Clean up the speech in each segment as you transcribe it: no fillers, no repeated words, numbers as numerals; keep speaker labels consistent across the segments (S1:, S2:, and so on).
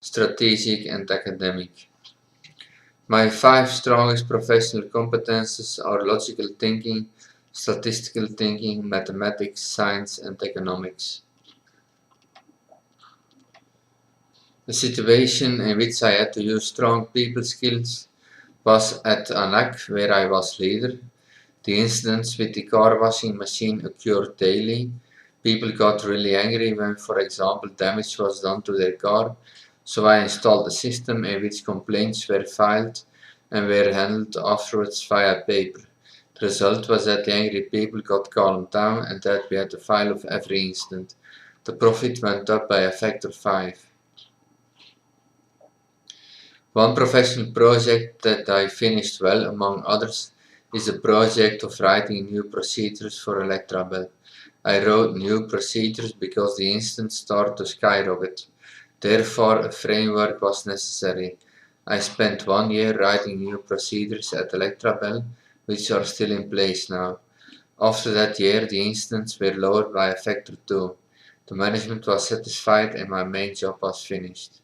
S1: strategic and academic. My 5 strongest professional competences are logical thinking, statistical thinking, mathematics, science and economics. The situation in which I had to use strong people skills was at ANAC, where I was leader. The incidents with the car washing machine occurred daily. People got really angry when, for example, damage was done to their car, so I installed a system in which complaints were filed and were handled afterwards via paper. The result was that the angry people got calmed down and that we had a file of every incident. The profit went up by a factor 5. One professional project that I finished well, among others, is the project of writing new procedures for Electrabel. I wrote new procedures because the incidents started to skyrocket. Therefore, a framework was necessary. I spent 1 year writing new procedures at Electrabel, which are still in place now. After that year, the incidents were lowered by a factor 2. The management was satisfied and my main job was finished.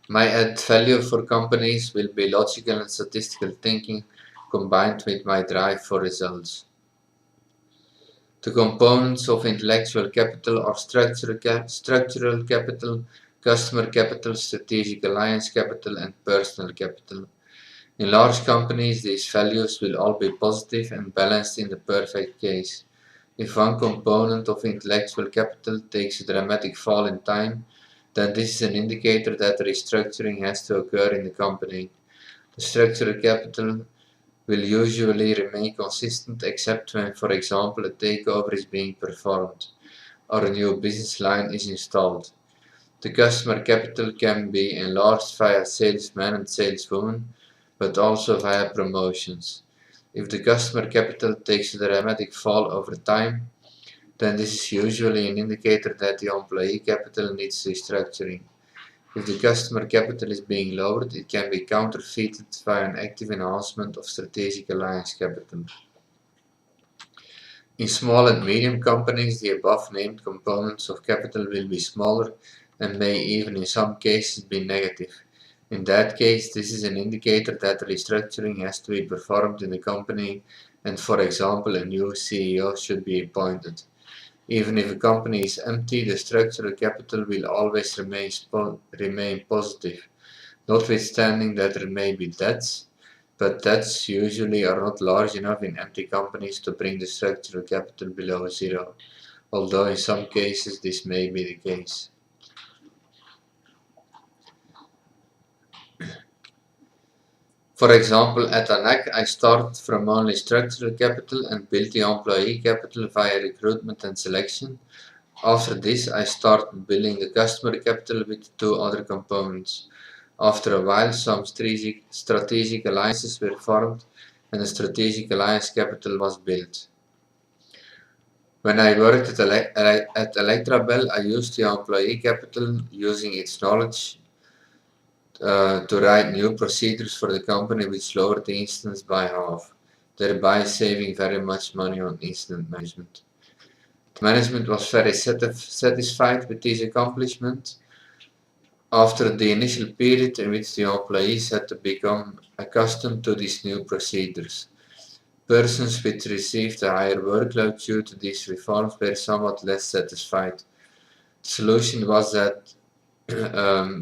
S1: My added value for companies will be logical and statistical thinking combined with my drive for results. The components of intellectual capital are structural capital, customer capital, strategic alliance capital, and personal capital. In large companies, these values will all be positive and balanced in the perfect case. If one component of intellectual capital takes a dramatic fall in time, then this is an indicator that restructuring has to occur in the company. The structural capital will usually remain consistent except when, for example, a takeover is being performed or a new business line is installed. The customer capital can be enlarged via salesmen and saleswomen, but also via promotions. If the customer capital takes a dramatic fall over time, then this is usually an indicator that the employee capital needs restructuring. If the customer capital is being lowered, it can be counterfeited via an active enhancement of strategic alliance capital. In small and medium companies, the above named components of capital will be smaller and may even in some cases be negative. In that case, this is an indicator that restructuring has to be performed in the company and, for example, a new CEO should be appointed. Even if a company is empty, the structural capital will always remain positive, notwithstanding that there may be debts, but debts usually are not large enough in empty companies to bring the structural capital below zero, although in some cases this may be the case. For example, at ANAC, I started from only structural capital and built the employee capital via recruitment and selection. After this, I started building the customer capital with 2 other components. After a while, some strategic alliances were formed and a strategic alliance capital was built. When I worked at Electrabel, I used the employee capital using its knowledge to write new procedures for the company which lowered the incidents by half, thereby saving very much money on incident management. The management was very satisfied with these accomplishments after the initial period in which the employees had to become accustomed to these new procedures. Persons which received a higher workload due to these reforms were somewhat less satisfied. The solution was that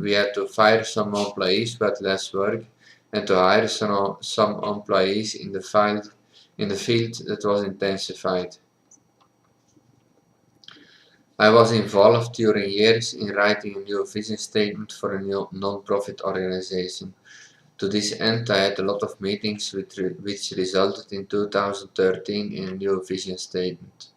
S1: we had to fire some employees who had less work and to hire some employees in the field that was intensified. I was involved during years in writing a new vision statement for a new non-profit organization. To this end, I had a lot of meetings which resulted in 2013 in a new vision statement.